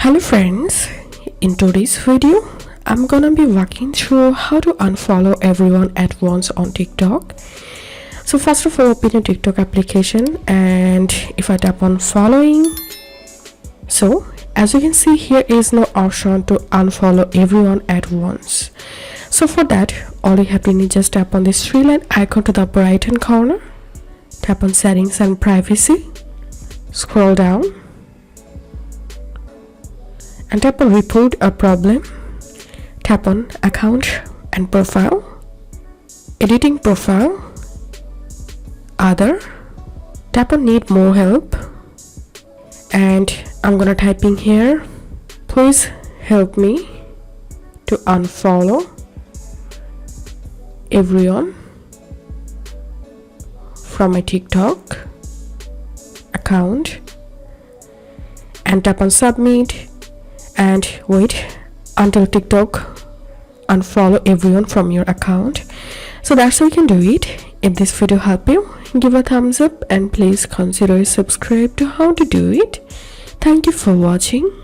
Hello friends, in today's video I'm gonna be walking through how to unfollow everyone at once on TikTok. So first of all, open your TikTok application, and if I tap on following, so as you can see, here is no option to unfollow everyone at once. So for that, all you have to need, just tap on this three line icon to the upper right hand corner, tap on settings and privacy, scroll down and tap on report a problem, tap on account and profile, editing profile, other, tap on need more help, and I'm gonna type in here, please help me to unfollow everyone from my TikTok account, and tap on submit and wait until TikTok unfollow everyone from your account. So that's how you can do it. If this video helped you, give a thumbs up and please consider subscribe to how to do it. Thank you for watching.